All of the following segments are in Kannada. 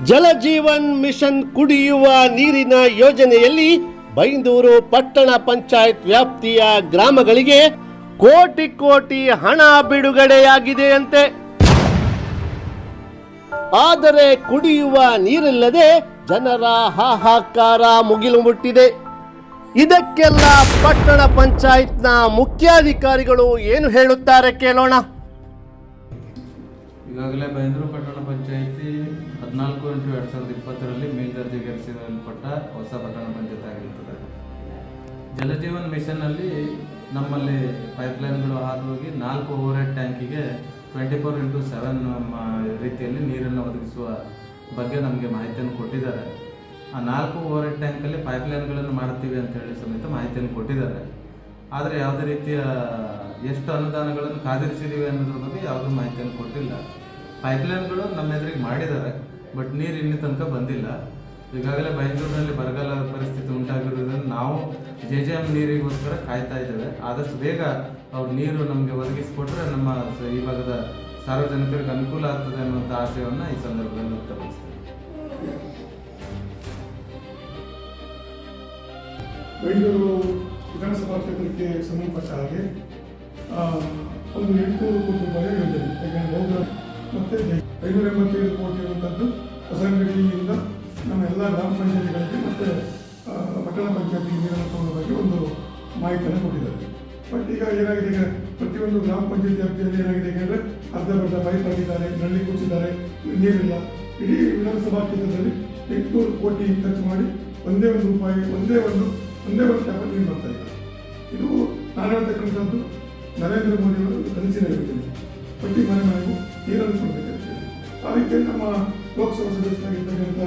ಜಲಜೀವನ್ ಮಿಷನ್ ಕುಡಿಯುವ ನೀರಿನ ಯೋಜನೆಯಲ್ಲಿ ಬೈಂದೂರು ಪಟ್ಟಣ ಪಂಚಾಯತ್ ವ್ಯಾಪ್ತಿಯ ಗ್ರಾಮಗಳಿಗೆ ಕೋಟಿ ಕೋಟಿ ಹಣ ಬಿಡುಗಡೆಯಾಗಿದೆಯಂತೆ. ಆದರೆ ಕುಡಿಯುವ ನೀರಿಲ್ಲದೆ ಜನರ ಹಾಹಾಕಾರ ಮುಗಿಲು ಮುಟ್ಟಿದೆ. ಇದಕ್ಕೆಲ್ಲ ಪಟ್ಟಣ ಪಂಚಾಯತ್ನ ಮುಖ್ಯಾಧಿಕಾರಿಗಳು ಏನು ಹೇಳುತ್ತಾರೆ ಕೇಳೋಣ. ಈಗಾಗಲೇ ಬೈಂದೂರು ಪಟ್ಟಣ ಪಂಚಾಯಿತಿ 14/2020 ಮೇಲ್ದರ್ಜೆಗೇರಿಸಲ್ಪಟ್ಟ ಹೊಸ ಪಟ್ಟಣ ಪಂಚಾಯತ್ ಆಗಿರುತ್ತದೆ. ಜಲಜೀವನ್ ಮಿಷನ್ನಲ್ಲಿ ನಮ್ಮಲ್ಲಿ ಪೈಪ್ಲೈನ್ಗಳು ಹಾದು ಹೋಗಿ 4 ಓವರ್ ಹೆಡ್ ಟ್ಯಾಂಕಿಗೆ 24/7 ರೀತಿಯಲ್ಲಿ ನೀರನ್ನು ಒದಗಿಸುವ ಬಗ್ಗೆ ನಮಗೆ ಮಾಹಿತಿಯನ್ನು ಕೊಟ್ಟಿದ್ದಾರೆ. ಆ 4 ಓವರ್ ಹೆಡ್ ಟ್ಯಾಂಕಲ್ಲಿ ಪೈಪ್ಲೈನ್ಗಳನ್ನು ಮಾಡ್ತೀವಿ ಅಂತ ಹೇಳಿ ಸಮೇತ ಮಾಹಿತಿಯನ್ನು ಕೊಟ್ಟಿದ್ದಾರೆ. ಆದರೆ ಯಾವುದೇ ರೀತಿಯ ಎಷ್ಟು ಅನುದಾನಗಳನ್ನು ಕಾದಿರಿಸಿದ್ದೀವಿ ಅನ್ನೋದ್ರ ಬಗ್ಗೆ ಯಾವುದೂ ಮಾಹಿತಿಯನ್ನು ಕೊಟ್ಟಿಲ್ಲ. ಪೈಪ್ಲೈನ್ಗಳು ನಮ್ಮ ಎದುರಿಗೆ ಮಾಡಿದ್ದಾರೆ, ಬಟ್ ನೀರು ಇಲ್ಲಿ ತನಕ ಬಂದಿಲ್ಲ. ಈಗಾಗಲೇ ಬೈಂದೂರಿನಲ್ಲಿ ಬರಗಾಲ ಪರಿಸ್ಥಿತಿ ಉಂಟಾಗಿರೋದ್ರಿಂದ ನಾವು JJM ನೀರಿಗೋಸ್ಕರ ಕಾಯ್ತಾ ಇದ್ದೇವೆ. ಆದಷ್ಟು ಬೇಗ ಅವ್ರು ನೀರು ನಮಗೆ ಒದಗಿಸಿಕೊಟ್ರೆ ನಮ್ಮ ಈ ಭಾಗದ ಸಾರ್ವಜನಿಕರಿಗೆ ಅನುಕೂಲ ಆಗ್ತದೆ ಅನ್ನುವಂಥ ಆಶಯವನ್ನು ಈ ಸಂದರ್ಭದಲ್ಲಿ ವ್ಯಕ್ತಪಡಿಸ್ತೀವಿ. ಬೈಂದೂರು ವಿಧಾನಸಭಾ ಕ್ಷೇತ್ರಕ್ಕೆ ಸಂಬಂಧಪಟ್ಟ ಹಾಗೆ ಒಂದು 800 ಕೋಟಿ ರೂಪಾಯಿ ಯೋಜನೆ, ಯಾಕಂದರೆ ಮತ್ತು 585 ಕೋಟಿ ಇರುವಂಥದ್ದು ಹೊಸಂಗಡಿಯಿಂದ ನಮ್ಮ ಎಲ್ಲ ಗ್ರಾಮ ಪಂಚಾಯತಿಗಳಿಗೆ ಮತ್ತು ಪಟ್ಟಣ ಪಂಚಾಯತಿಗೆ ನೀರನ್ನು ತಗೊಳ್ಳೋ ಬಗ್ಗೆ ಒಂದು ಮಾಹಿತಿಯನ್ನು ಕೊಟ್ಟಿದ್ದಾರೆ. ಬಟ್ ಈಗ ಏನಾಗಿದೆ, ಈಗ ಪ್ರತಿಯೊಂದು ಗ್ರಾಮ ಪಂಚಾಯತಿ ವ್ಯಾಪ್ತಿಯಲ್ಲಿ ಏನಾಗಿದೆ ಅಂದರೆ ಅರ್ಧ ಪೈಪ್ ಹಾಕಿದ್ದಾರೆ, ನಲ್ಲಿ ಕೂಚಿದ್ದಾರೆ, ನೀರಿಲ್ಲ. ಇಡೀ ವಿಧಾನಸಭಾ ಕ್ಷೇತ್ರದಲ್ಲಿ 800 ಕೋಟಿ ಖರ್ಚು ಮಾಡಿ ಒಂದೇ ಒಂದು ಟ್ಯಾಪಲ್ಲಿ ನೀರು ಬರ್ತಾ ಇದೆ. ಇದು ನಾನು ಹೇಳ್ತಕ್ಕಂಥದ್ದು ನರೇಂದ್ರ ಮೋದಿಯವರು ಕನಸಿನ ಯೋಜನೆ. ಪ್ರತಿ ಮನೆಗೂ ನೀರನ್ನು ಕೊಡಬೇಕಾಗ್ತದೆ. ಆ ರೀತಿಯಲ್ಲಿ ನಮ್ಮ ಲೋಕಸಭಾ ಸದಸ್ಯರಾಗಿರ್ತಕ್ಕಂಥ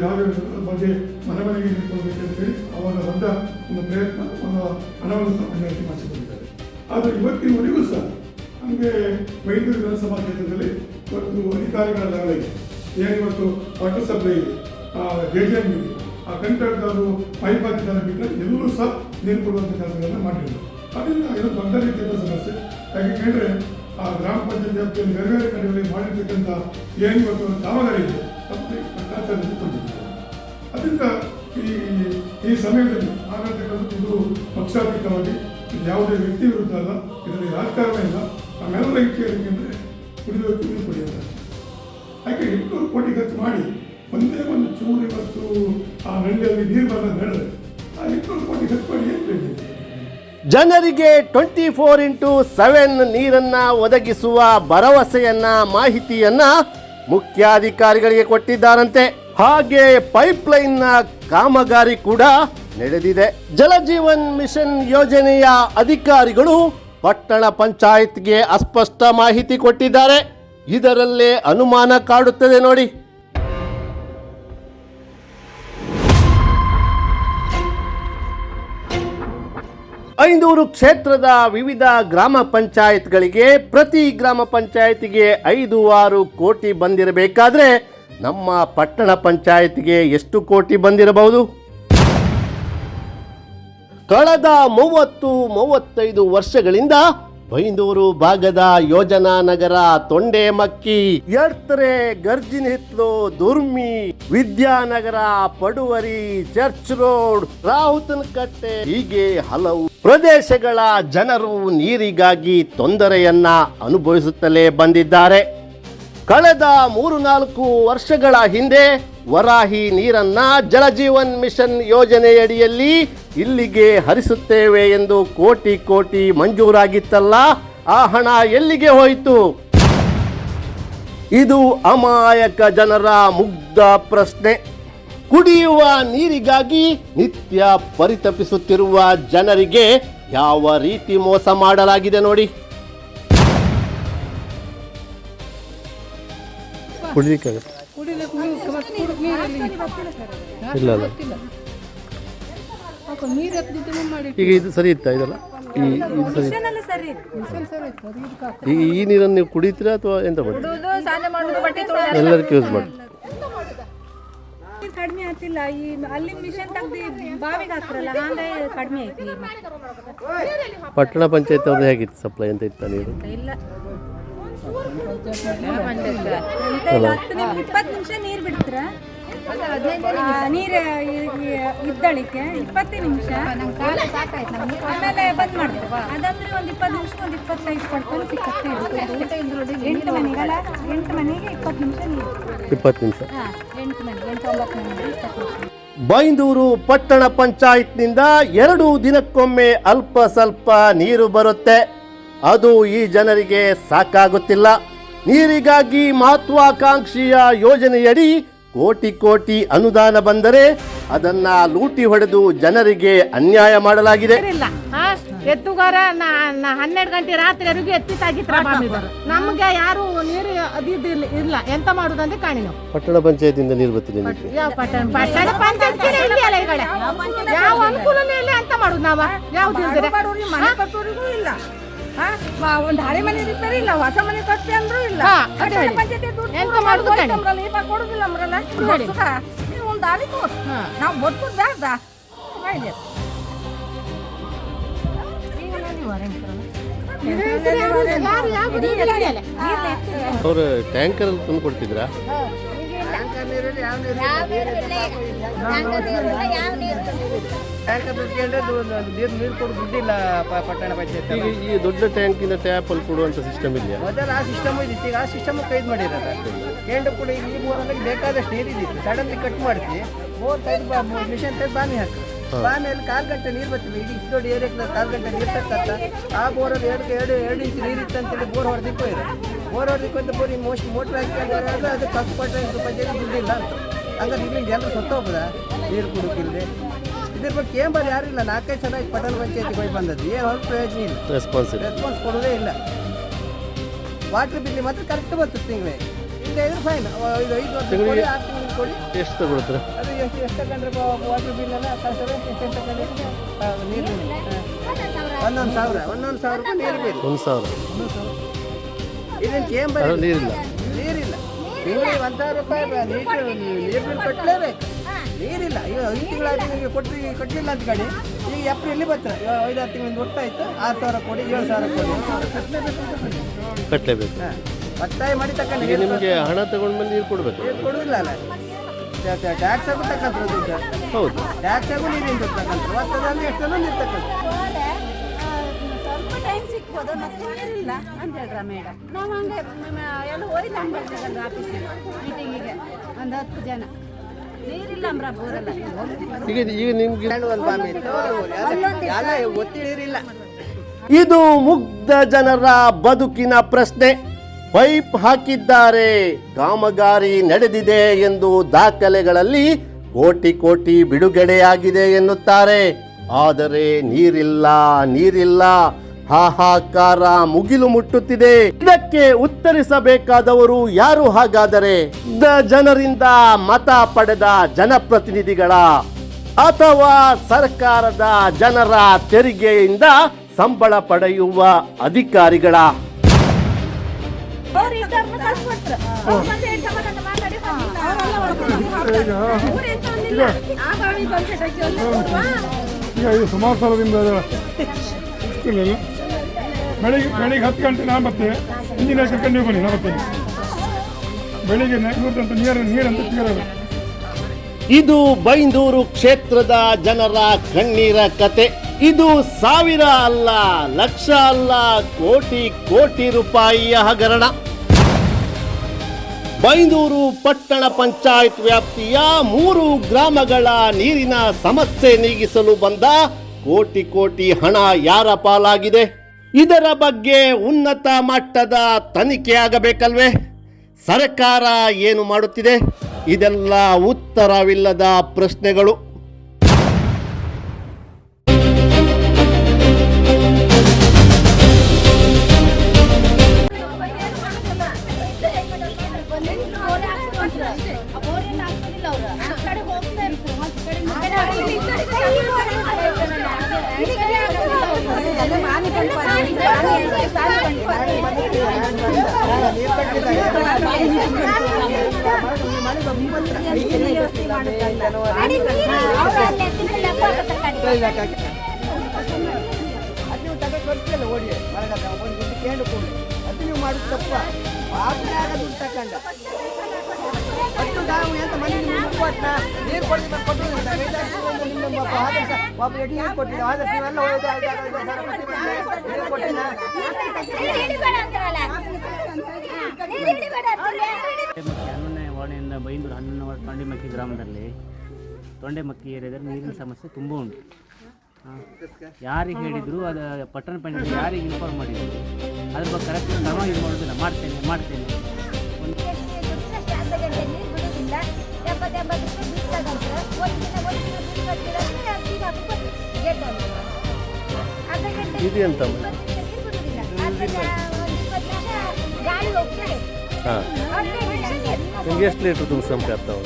ರಾಘವೇಂದ್ರ ಬಗ್ಗೆ ಮನೆಗೆ ನೀರು ಕೊಡಬೇಕಂತ ಹೇಳಿ ಅವರ ದೊಡ್ಡ ಒಂದು ಪ್ರಯತ್ನ, ಒಂದು ಹಣವನ್ನು ಪಂಚಾಯತಿ ಮಾಡಿಸಿಕೊಂಡಿದ್ದಾರೆ. ಆದರೆ ಇವತ್ತಿನವರೆಗೂ ಸಹ ನಮಗೆ ಬೈಂದೂರು ವಿಧಾನಸಭಾ ಕ್ಷೇತ್ರದಲ್ಲಿ ಇವತ್ತು ಅಧಿಕಾರಿಗಳ ಲೆವೆಲ್ಗೆ ಏನಿವತ್ತು ವಾಟರ್ ಸಪ್ಲೈ ಇದೆ, JJM ಇದೆ, ಆ ಕಂಟ್ರಾಕ್ಟರು ಪೈಪ್ ಹಾಕಿದ್ದಾರೆ ಬಿಟ್ಟರೆ ಎಲ್ಲರೂ ಸಹ ನೀರು ಕೊಡುವಂಥ ಕೆಲಸಗಳನ್ನು ಮಾಡಿಲ್ಲ. ಅದರಿಂದ ಇದು ದೊಡ್ಡ ರೀತಿಯ ಸಮಸ್ಯೆ. ಯಾಕೆಂದರೆ ಆ ಗ್ರಾಮ ಪಂಚಾಯತ್ ವ್ಯಾಪ್ತಿಯಲ್ಲಿ ಬೇರೆ ಕಡೆಯಲ್ಲಿ ಮಾಡಿರ್ತಕ್ಕಂಥ ಏನಿವತ್ತು ಕಾಮಗಾರಿ ಇದೆ ಭ್ರಷ್ಟಾಚಾರದಲ್ಲಿ ಕೊಂಡಿದ್ದಾರೆ. ಅದರಿಂದ ಈ ಸಮಯದಲ್ಲಿ ಮಾಡಿರ್ತಕ್ಕಂಥ ಇದು ಪಕ್ಷಾತೀತವಾಗಿ ಇದು ಯಾವುದೇ ವ್ಯಕ್ತಿ ವಿರುದ್ಧ ಅಲ್ಲ, ಇದರಲ್ಲಿ ರಾಜಕಾರಣ ಇಲ್ಲ. ನಮ್ಮೆಲ್ಲ ಇಚ್ಛೆಯೇನೆಂದರೆ ಕುಡಿಯೋಕ್ಕೆ ನೀರು ಕುಡಿಯುತ್ತಾರೆ. ಯಾಕೆ 800 ಕೋಟಿ ಖರ್ಚು ಮಾಡಿ ಒಂದೇ ಒಂದು ಚೂರು ಇವತ್ತು ಆ ನಳ್ಳಿಯಲ್ಲಿ ನೀರು ಬರೋದು ಹೇಳಿದ್ರೆ ಆ 800 ಕೋಟಿ ಖರ್ಚು ಮಾಡಿ ಏನು ಬೇಕಿದೆ? ಜನರಿಗೆ 24/7 ನೀರನ್ನ ಒದಗಿಸುವ ಭರವಸೆಯನ್ನ, ಮಾಹಿತಿಯನ್ನ ಮುಖ್ಯಾಧಿಕಾರಿಗಳಿಗೆ ಕೊಟ್ಟಿದ್ದಾರಂತೆ. ಹಾಗೆ ಪೈಪ್ಲೈನ್ನ ಕಾಮಗಾರಿ ಕೂಡ ನಡೆದಿದೆ. ಜಲಜೀವನ್ ಮಿಷನ್ ಯೋಜನೆಯ ಅಧಿಕಾರಿಗಳು ಪಟ್ಟಣ ಪಂಚಾಯತ್ಗೆ ಅಸ್ಪಷ್ಟ ಮಾಹಿತಿ ಕೊಟ್ಟಿದ್ದಾರೆ. ಇದರಲ್ಲೇ ಅನುಮಾನ ಕಾಡುತ್ತದೆ ನೋಡಿ. ಬೈಂದೂರು ಕ್ಷೇತ್ರದ ವಿವಿಧ ಗ್ರಾಮ ಪಂಚಾಯತ್ಗಳಿಗೆ ಪ್ರತಿ ಗ್ರಾಮ ಪಂಚಾಯತಿಗೆ 5-6 ಕೋಟಿ ಬಂದಿರಬೇಕಾದ್ರೆ ನಮ್ಮ ಪಟ್ಟಣ ಪಂಚಾಯತ್ಗೆ ಎಷ್ಟು ಕೋಟಿ ಬಂದಿರಬಹುದು? ಕಳೆದ 30-35 ವರ್ಷಗಳಿಂದ ಬೈಂದೂರು ಭಾಗದ ಯೋಜನಾ ನಗರ, ತೊಂಡೆಮಕ್ಕಿ, ಎಡ್ತರೆ, ಗರ್ಜಿನಿತ್ಲು, ದುರ್ಮಿ, ವಿದ್ಯಾನಗರ, ಪಡುವರಿ, ಚರ್ಚ್ ರೋಡ್, ರಾಹುತನಕಟ್ಟೆ ಹೀಗೆ ಹಲವು ಪ್ರದೇಶಗಳ ಜನರು ನೀರಿಗಾಗಿ ತೊಂದರೆಯನ್ನ ಅನುಭವಿಸುತ್ತಲೇ ಬಂದಿದ್ದಾರೆ. ಕಳೆದ 3-4 ವರ್ಷಗಳ ಹಿಂದೆ ವರಾಹಿ ನೀರನ್ನ ಜಲಜೀವನ್ ಮಿಷನ್ ಯೋಜನೆಯಡಿಯಲ್ಲಿ ಇಲ್ಲಿಗೆ ಹರಿಸುತ್ತೇವೆ ಎಂದು ಕೋಟಿ ಮಂಜೂರಾಗಿತ್ತಲ್ಲ, ಆ ಹಣ ಎಲ್ಲಿಗೆ ಹೋಯಿತು? ಇದು ಅಮಾಯಕ ಜನರ ಮುಗ್ಧ ಪ್ರಶ್ನೆ. ಕುಡಿಯುವ ನೀರಿಗಾಗಿ ನಿತ್ಯ ಪರಿತಪಿಸುತ್ತಿರುವ ಜನರಿಗೆ ಯಾವ ರೀತಿ ಮೋಸ ಮಾಡಲಾಗಿದೆ ನೋಡಿ. ಈಗ ಇದು ಸರಿ ಇತ್ತಾ? ಇದಲ್ಲ ಈಗ ಈ ನೀರನ್ನು ನೀವು ಕುಡಿತೀರಾ ಅಥವಾ ಎಂತ ಮಾಡಿ ಎಲ್ಲರಿಗೂ ಯೂಸ್ ಮಾಡಿ? ಕಡಿಮೆ ಆಗ್ತಿಲ್ಲ. ಈ ಅಲ್ಲಿ ಮಿಷನ್ ತೆಗ್ದು ಬಾವಿಗೆ ಹಾಕ್ತಾರಲ್ಲ, ಹಂಗಾಗಿ ಕಡಿಮೆ ಐತಿ. ಪಟ್ಟಣ ಪಂಚಾಯತ್ ಅವ್ರದ್ದು ಹೇಗಿತ್ತು ಸಪ್ಲೈ ಅಂತ ಇತ್ತ ನೀರು? ಇಲ್ಲ, 20 ನಿಮಿಷ ನೀರು ಬಿಡ್ತೀರ ನೀರು ಇದ್ದಳಿಕೆ 20 ನಿಮಿಷ ಆಮೇಲೆ ಬಂದ್ ಮಾಡ್ತೀವಿ. ಅದಂದ್ರೆ ಒಂದು 20 ನಿಮಿಷ ಒಂದು 25 ಪಡ್ಕೊಂಡು ಸಿಕ್ಕತ್ತೆ. 8 ಮನೆಗಲ್ಲ 8 ಮನೆಗೆ 20 ನಿಮಿಷ ನೀರು. 20 ನಿಮಿಷ. 8 ಮನೆಗೆ 8-9 ಮನೆಗೆ 20 ನಿಮಿಷ. ಬೈಂದೂರು ಪಟ್ಟಣ ಪಂಚಾಯತ್ನಿಂದ 2 ದಿನಕ್ಕೊಮ್ಮೆ ಅಲ್ಪ ಸ್ವಲ್ಪ ನೀರು ಬರುತ್ತೆ. ಅದು ಈ ಜನರಿಗೆ ಸಾಕಾಗುತ್ತಿಲ್ಲ. ನೀರಿಗಾಗಿ ಮಹತ್ವಾಕಾಂಕ್ಷಿಯ ಯೋಜನೆಯಡಿ ಕೋಟಿ ಕೋಟಿ ಅನುದಾನ ಬಂದರೆ ಅದನ್ನ ಲೂಟಿ ಹೊಡೆದು ಜನರಿಗೆ ಅನ್ಯಾಯ ಮಾಡಲಾಗಿದೆ. ಎತ್ತುಗಾರ 12 ಗಂಟೆ ರಾತ್ರಿವರೆಗೂ ಎತ್ತಿತ್ತಾಗಿತ್ರ ನಮ್ಗೆ ಯಾರು ನೀರು ಅದಿದ್ದು ಇಲ್ಲ. ಎಂತ ಮಾಡುದಂತ ಕಾಣಿ ನಾವು. ಪಟ್ಟಣ ಪಂಚಾಯತಿಂದ ನೀರು ಬರ್ತಿದೆ ನಿಮಗೆ? ಯಾವ ಪಟ್ಟಣ ಪಂಚಾಯತ್ ಯಾವ ಅನುಕೂಲನೇ ಇಲ್ಲ. ಎಂತ ಮಾಡುದು ನಾವ? ಯಾವ್ದು ಮನೆ ಕಟ್ಟೋರಿಗೂ ಇಲ್ಲ. ಒಂದು ಹಳೆ ಮನೆ ಇರ್ತಾರೆ ಇಲ್ಲ, ಹೊಸ ಮನೆ ಕಟ್ಟಿ ಅಂದ್ರೂ ಇಲ್ಲ. ಎಂತ ಮಾಡುದು ಕೊಡುದಿಲ್ಲ ಅಂದ್ರಲ್ಲ. ಒಂದು ದಾರಿ ತೋರ್ಸ್ ನಾವು ಬದುಕುದು ಬೇಡ. ಅವರು ಟ್ಯಾಂಕರ್ ತಂದು ಕೊಡ್ತಿದ್ರಾ? ನೀರು ಕೊಡು ದುಡ್ಡಿಲ್ಲ ಪಟ್ಟಣ ಪಂಚಾಯತ್. ಈಗ ಈ ದೊಡ್ಡ ಟ್ಯಾಂಕಿನ ಟ್ಯಾಪ್ ಅಲ್ಲಿ ಕೊಡುವಂತ ಸಿಸ್ಟಮ್ ಇದೆಯಾ? ಮೊದಲು ಆ ಸಿಸ್ಟಮ್ ಇದ್ದಿತ್ತು. ಈಗ ಆ ಸಿಸ್ಟಮ್ ಕೈದು ಮಾಡಿರೋದು. ಕೇಂದ್ರ ಕೂಡ ಈಗ ಈ ಬೋರಲ್ಲಿ ಬೇಕಾದಷ್ಟು ನೀರಿದ್ದಿತ್ತು. ಸಡನ್ಲಿ ಕಟ್ ಮಾಡ್ತೀವಿ, ಬೋರ್ ತೆಗೆದು ಮಿಷನ್ ತೆಗೆದು ಬಾಮಿ ಹಾಕಿ ಬಾಮಿಯಲ್ಲಿ 4 ಗಂಟೆ ನೀರು ಬರ್ತೀವಿ. ಈಗ ಇಷ್ಟು ದೊಡ್ಡ ಏರಿಯಾಕ್ಕೆ 4 ಗಂಟೆ ನೀರು ತಕ್ಕಂತ ಆ ಬೋರಲ್ಲಿ 2 ಇಂಚ್ ನೀರಿತ್ತು ಅಂತೇಳಿ ಬೋರ್ ಹೊಡೆದಿಕ್ಕೋ ಇದೆ. ಬೋರ್ ಹೊಡೆದಿಕ್ಕಂತ ಬೋರ್ ಈ ಮೋಟ್ರ್ ಹಾಕಿಕೊಂಡಾಗ ಅದು ಕಪ್ಪು ಕೊಟ್ಟರೆ ಪಂಚಾಯತ್ ದುಡ್ಡಿಲ್ಲ ಅಂತ. ಹಂಗಾರೆ ಇಲ್ಲಿಂದ ಎಲ್ಲರೂ ಸತ್ತ ಹೋಗ್ಬೋದಾ ನೀರು ಕುಡುಕಿಲ್ಲದೆ? ಇದ್ರ ಬಗ್ಗೆ ಕೇಂಬರ್ ಯಾರಿಲ್ಲ. 4-5 ಸಲ ಪಟ್ಟಣ ಪಂಚಾಯತಿಗೆ ಹೋಗಿ ಬಂದದ್ದು ಏನು ಹೊರ ಪ್ರಯೋಜನ ಇಲ್ಲ. ರೆಸ್ಪಾನ್ಸ್ ಕೊಡೋದೇ ಇಲ್ಲ. ವಾಟರ್ ಬಿಲ್ ಮಾತ್ರ ಕರೆಕ್ಟ್ ಬರ್ತದೆ ತಿಂಗಳಿಗೆ. ಈಗ ಇದ್ರೆ ಫೈನ್. 5 ವರ್ಷ ಕೊಡಿ, 6 ತಿಂಗಳು ಕೊಡಿ. ಎಷ್ಟು ತಗೊಳ್ತಾರೆ? ಅದು ಎಷ್ಟು ತಗೊಂಡ್ರೆ ವಾಟರ್ ಬಿಲ್ ಎಲ್ಲ ಕಳ್ಸೋದು ಎಷ್ಟು ತಗೊಂಡ್ರೆ ನೀರು 1,000 ರೂಪಾಯಿ ನೀರು ಬಿಲ್. 1,000 ಇದೇನು ಕೇಂಬರ್ ನೀರಿಲ್ಲ. ತಿಂಗಳಿಗೆ 1,000 ರೂಪಾಯಿ ನೀರು ಬಿಲ್ ಕಟ್ಟಲೇಬೇಕು. ನೀರಿಲ್ಲ. ಈಗ 5 ತಿಂಗಳಾಗಿ ನಿಮಗೆ ಕಟ್ಟಲಿಲ್ಲ ಅಂತ ಗಾಡಿ. ಈಗ ಏಪ್ರಿಲ್ ಬರ್ತಾರೆ 5-6 ತಿಂಗಳಿಂದ ಒಟ್ಟಾಯ್ತು 6,000 ಕೊಡಿ 7,000 ಕೊಡಿ ಕಟ್ಟಲೇಬೇಕು. ಒತ್ತಾಯ ಮಾಡಿ ತಗೊಂಡು ಈಗ ನಿಮಗೆ ಹಣ ತಗೊಂಡು ಬಂದು ನೀರು ಕೊಡಬೇಕು. ನೀರು ಕೊಡೋದಿಲ್ಲ ಅಲ್ಲ. ಟ್ಯಾಕ್ಸ್ ಆಗು ತಕ್ಕಂತಾರೆ ದುಡ್ಡು. ಹೌದು, ಟ್ಯಾಕ್ಸ್ ಆಗು ನೀರಿನ ದುಡ್ಡು ತಕ್ಕಂತಾರೆ. ಒತ್ತದಲ್ಲಿ ಎಷ್ಟೆಲ್ಲ ನೀರು ತಕ್ಕಂತಾರೆ. ಸ್ವಲ್ಪ ಟೈಮ್ ಸಿಕ್ಬೋದು ಮತ್ತೆ ನೀರಿಲ್ಲ ಅಂತ ಹೇಳ್ರ ಮೇಡಮ್. ನಾವು ಹಂಗೆ ಎಲ್ಲ ಹೋಗಿ ನಮ್ಮ ಆಫೀಸಿಗೆ ಮೀಟಿಂಗಿಗೆ ಒಂದು 10 ಜನ ನೀರಿಲ್ಲ ಅಂಬ್ರ ಬೋರಲ್ಲ. ಈಗ ನಿಮ್ಗೆ ಒಂದು ಬಾಮಿ ಇತ್ತು, ಎಲ್ಲ ಒತ್ತಿಡಿರಿಲ್ಲ. ಇದು ಮುಗ್ಧ ಜನರ ಬದುಕಿನ ಪ್ರಶ್ನೆ. ಪೈಪ್ ಹಾಕಿದ್ದಾರೆ, ಕಾಮಗಾರಿ ನಡೆದಿದೆ ಎಂದು ದಾಖಲೆಗಳಲ್ಲಿ ಕೋಟಿ ಕೋಟಿ ಬಿಡುಗಡೆಯಾಗಿದೆ ಎನ್ನುತ್ತಾರೆ. ಆದರೆ ನೀರಿಲ್ಲ. ಹಾಹಾಕಾರ ಮುಗಿಲು ಮುಟ್ಟುತ್ತಿದೆ. ಇದಕ್ಕೆ ಉತ್ತರಿಸಬೇಕಾದವರು ಯಾರು ಹಾಗಾದರೆ? ಜನರಿಂದ ಮತ ಪಡೆದ ಜನಪ್ರತಿನಿಧಿಗಳ ಅಥವಾ ಸರ್ಕಾರದ ಜನರ ತೆರಿಗೆಯಿಂದ ಸಂಬಳ ಪಡೆಯುವ ಅಧಿಕಾರಿಗಳ? ಈಗ ಇದು ಸುಮಾರು ಸಲದಿಂದ ಇರಲಿಲ್ಲ. ಬೆಳಿಗ್ಗೆ 10 ಗಂಟೆ ನಾನು ಬರ್ತೇವೆ, ಇಂಜಿನಿಯರ್ ಕರ್ಕೊಂಡು ನೀವು ಬನ್ನಿ, ನಾನು ಬರ್ತೇನೆ. ಬೆಳಿಗ್ಗೆ ಇವ್ರದಂತ ನೀರಂತ ಸಿಗಲ್ಲ. ಇದು ಬೈಂದೂರು ಕ್ಷೇತ್ರದ ಜನರ ಕಣ್ಣೀರ ಕತೆ. ಇದು ಸಾವಿರ ಅಲ್ಲ, ಲಕ್ಷ ಅಲ್ಲ, ಕೋಟಿ ರೂಪಾಯಿಯ ಹಗರಣ. ಬೈಂದೂರು ಪಟ್ಟಣ ಪಂಚಾಯತ್ ವ್ಯಾಪ್ತಿಯ 3 ಗ್ರಾಮಗಳ ನೀರಿನ ಸಮಸ್ಯೆ ನೀಗಿಸಲು ಬಂದ ಕೋಟಿ ಹಣ ಯಾರ ಪಾಲಾಗಿದೆ? ಇದರ ಬಗ್ಗೆ ಉನ್ನತ ಮಟ್ಟದ ತನಿಖೆ ಆಗಬೇಕಲ್ವೇ? ಸರ್ಕಾರ ಏನು ಮಾಡುತ್ತಿದೆ? ಇದೆಲ್ಲ ಉತ್ತರವಿಲ್ಲದ ಪ್ರಶ್ನೆಗಳು. ಅದು ನೀವು ತಗೊಂಡು ಓಡಿ ಕೇಂದ್ರ ಕೊಡಿ ಅದು ನೀವು ಮಾಡುದು ತಪ್ಪ ಪಾಪನಾಗ ದುಡ್ಡು ತಕೊಂಡ ಅಷ್ಟು ನಾವು ಎಂತ ಮನೆ ಕೊಟ್ಟ ನೀರು ಕೊಡ್ಲಿಲ್ಲ ಕೊಟ್ಟಿಲ್ಲ ಒಬ್ಬ ಎಡಿ ನೀರು ಕೊಟ್ಟಿಲ್ಲ ಆದ್ರೆ ನೀವೆಲ್ಲ ಹೋಯ್ತು ನೀರು ಕೊಟ್ಟಿಲ್ಲ ಹನ್ನೊಂದನೇ ವಾರ್ಡಿನಿಂದ ಬೈಂದೂರು 11ನೇ ವಾರ್ಡ್ ತೊಂಡೆಮಕ್ಕಿ ಗ್ರಾಮದಲ್ಲಿ ತೊಂಡೆಮಕ್ಕಿ ಏರಿಯಾದಲ್ಲಿ ನೀರಿನ ಸಮಸ್ಯೆ ತುಂಬ ಉಂಟು. ಯಾರಿಗೆ ಹೇಳಿದ್ರು ಅದು ಪಟ್ಟಣ ಪಂಚಾಯತ್ ಯಾರಿಗೆ ಇನ್ಫಾರ್ಮ್ ಮಾಡಿದ್ರು ಅದ್ರ ಬಗ್ಗೆ ಕರೆಕ್ಟ್ ಕ್ರಮ ಇದು ಮಾಡೋದಿಲ್ಲ. ಮಾಡ್ತೇನೆ ಇದು ಎಂತ ಹಾಂ ನಿಮ್ಗೆ ಎಷ್ಟು ಲೀಟ್ರ್ ತುಂಬಿಸ್ಕೊಂಬ ಆಗ್ತಾವ?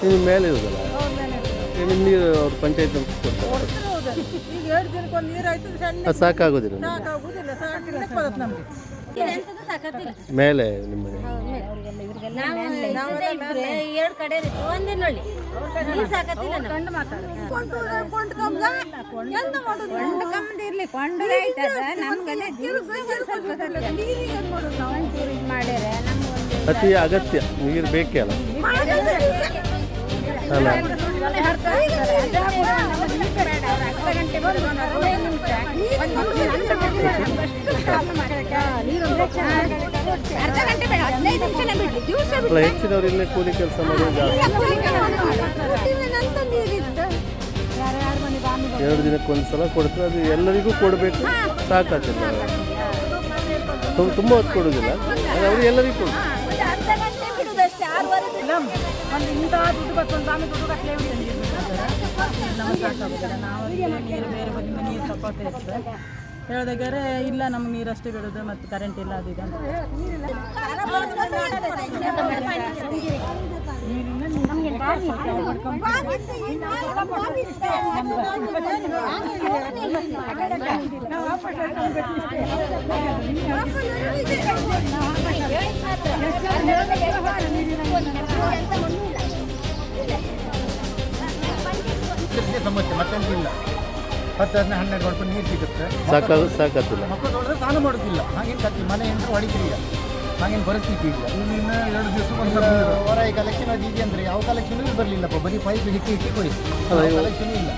ನಿಮ್ಮ ಮೇಲೆ ಇರೋದಲ್ಲ ನಿಮ್ಮ ನೀರು ಅವ್ರ ಪಂಚಾಯತ್ ಕೊಡ್ತಾರೆ. ಈಗ 2 ದಿನಕ್ಕೊಂದು ನೀರು ಆಯ್ತು ಅದು ಸಾಕಾಗೋದಿಲ್ಲ ಮೇಲೆ ನಿಮ್ಮ ಮನೆ 2 ಕಡೆ ಒಂದೇ ನಳ್ಳಿ ಸಾಕತ್ತಿಲ್ಲ ಅತಿ ಅಗತ್ಯ ನೀರು ಬೇಕೇ ಅಲ್ಲ ಅಲ್ಲ ಅಲ್ಲ ಹೆಚ್ಚಿನವ್ರು ಇಲ್ಲೇ ಕೂಲಿ ಕೆಲಸ ಮಾಡೋದು ಜಾಸ್ತಿ. 2 ದಿನಕ್ಕೊಂದ್ಸಲ ಕೊಡ್ತಾರೆ. ಅದು ಎಲ್ಲರಿಗೂ ಕೊಡಬೇಕು ಸಾಕಾಗ್ತದೆ. ತುಂಬ ಹೊತ್ತು ಕೊಡೋದಿಲ್ಲ ಅವ್ರು ಎಲ್ಲರಿಗೂ ಕೊಡ್ಬೇಕು. ಒಂದು ಇಂಥ ದುಡ್ಡು ಬರ್ತೊಂದು ಸ್ವಾಮಿ ದುಡ್ಡು ಕಟ್ಟಲೇ ನಮಗೆ ಸಾಕಾಗೋದಿಲ್ಲ. ನಾವು ನೀರು ಬೇರೆ ಬದಿಯಿಂದ ನೀರು ತಗೊಳ್ತಾ ಇರ್ತದೆ ಹೇಳಿದಾಗಾರೆ ಇಲ್ಲ ನಮ್ಗೆ ನೀರಷ್ಟೇ ಬಿಡೋದು ಮತ್ತು ಕರೆಂಟ್ ಇಲ್ಲ ಅದು ಇದೆ ಅಂತ ಸಮಸ್ಯೆ ಮತ್ತೆಂತಿಲ್ಲ 10-12 ಗಂಟೆ ನೀರು ಸಿಗುತ್ತೆ. ಸಾಕಾಗ್ತಿಲ್ಲ. ಮಕ್ಕಳು ನೋಡಿದ್ರೆ ಸ್ನಾನ ಮಾಡೋದಿಲ್ಲ. ಹಾಗೇನು ಕತ್ತಿ ಮನೆಯಿಂದ ಹೊಡಿತಿಲ್ಲ. ಹಾಗೇನು ಪರಿಸ್ಥಿತಿ ಇಲ್ಲ. ಇನ್ನು 2 ದಿವಸ ಹೊರ ಕಲೆಕ್ಷನ್ ಅದು ಇದೆ ಅಂದರೆ ಯಾವ ಕಲೆಕ್ಷನ್ ಬರಲಿಲ್ಲಪ್ಪ. ಬರೀ ಪೈಪ್ ಇಟ್ಟು ಕೊಡಿ, ಕಲೆಕ್ಷನ್ ಇಲ್ಲ.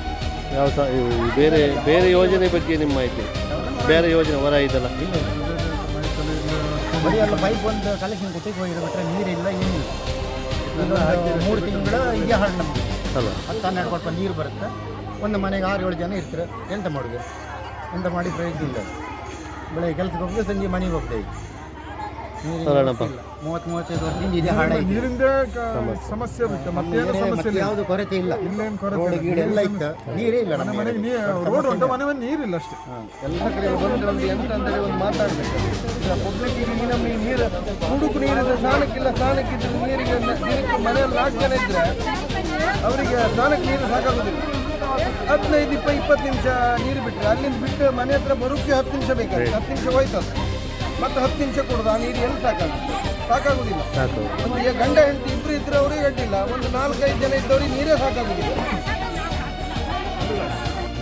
ಯಾವ ಬೇರೆ ಯೋಜನೆ ಬಗ್ಗೆ ನಿಮ್ಮ ಮಾಹಿತಿ? ಬೇರೆ ಯೋಜನೆ ಹೊರ ಇದಲ್ಲ ಬರೀ ಎಲ್ಲ ಪೈಪ್ ಒಂದು ಕಲೆಕ್ಷನ್ ಕೊಟ್ಟಿಗೆ ಹೋಗಿರೋ ಬಿಟ್ಟರೆ ನೀರಿಲ್ಲ ಏನಿಲ್ಲ. 3 ತಿಂಗಳು ಇದೆ ಹಾಳು ನಮಗೆ. ಅಲ್ಲ 10-12 ಗಂಟೆ ನೀರು ಬರುತ್ತೆ. ಒಂದು ಮನೆಗೆ 6-7 ಜನ ಇರ್ತಾರೆ. ಎಂತ ಮಾಡೋದು? ಎಂತ ಮಾಡಿ ಪ್ರಯೋಜನ ಇಲ್ಲ. ಬೆಳಗ್ಗೆ ಕೆಲಸಕ್ಕೆ ಹೋಗ್ತದೆ, ಸಂಜೆ ಮನೆಗೆ ಹೋಗ್ತೇವೆ. 30-35 ವರ್ಷದಿಂದ ಇದೆ ಹಾಳಾಗಿ ನೀರಿಂದ ಸಮಸ್ಯೆ ಬಿಟ್ಟು ಮತ್ತೆ ಯಾವುದು ಕೊರತೆ ಇಲ್ಲ. ರೋಡ್ ಗೀಡ್ ಎಲ್ಲ ಇತ್ತು, ನೀರೇ ಇಲ್ಲ. ನಮ್ಮ ಮನೆಗೆ ರೋಡ್ ಉಂಟು, ಮನೆ ಮನೆ ನೀರಿಲ್ಲ ಅಷ್ಟೇ. ಎಲ್ಲ ಕಡೆ ಒಂದು ಎಂತ ಅಂದರೆ ಒಂದು ಮಾತಾಡಬೇಕು. ಈಗ ಪಬ್ಲಿಕ್ಕಿಗೆ ನಮ್ಮ ನೀರು ಹುಡುಕು ನೀರಿದ್ರೆ ಸ್ನಾನಕ್ಕಿಲ್ಲ, ಸ್ನಾನಕ್ಕಿದ್ರೆ ನೀರಿಗೆ ಮನೆಯಲ್ಲಿ 4 ಜನ ಇದ್ದರೆ ಅವರಿಗೆ ಸ್ನಾನಕ್ಕೆ ನೀರು ಸಾಕಾಗೋದಿಲ್ಲ. 15-20 ನಿಮಿಷ ನೀರು ಬಿಟ್ಟರೆ ಅಲ್ಲಿಂದ ಬಿಟ್ಟು ಮನೆ ಹತ್ರ ಬರೋಕ್ಕೆ 10 ನಿಮಿಷ ಬೇಕಾಗುತ್ತೆ. 10 ನಿಮಿಷ ಹೋಯ್ತದೆ, ಮತ್ತೆ 10 ನಿಮಿಷ ಕೊಡೋದು. ಆ ನೀರು ಎಲ್ಲಿ ಸಾಕಾಗೋದಿಲ್ಲ. ಒಂದು ಗಂಡ ಹೆಂಡತಿ ಇಬ್ಬರು ಇದ್ರೆ ಅವ್ರಿಗೆ ಅಡ್ಡಿಲ್ಲ, ಒಂದು 4-5 ಜನ ಇದ್ದವ್ರಿಗೆ ನೀರೇ ಸಾಕಾಗೋದಿಲ್ಲ.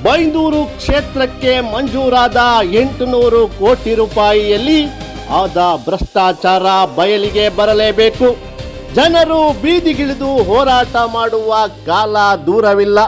ಬೈಂದೂರು ಕ್ಷೇತ್ರಕ್ಕೆ ಮಂಜೂರಾದ 800 ಕೋಟಿ ರೂಪಾಯಿಯಲ್ಲಿ ಆದ ಭ್ರಷ್ಟಾಚಾರ ಬಯಲಿಗೆ ಬರಲೇಬೇಕು. ಜನರು ಬೀದಿಗಿಳಿದು ಹೋರಾಟ ಮಾಡುವ ಕಾಲ ದೂರವಿಲ್ಲ.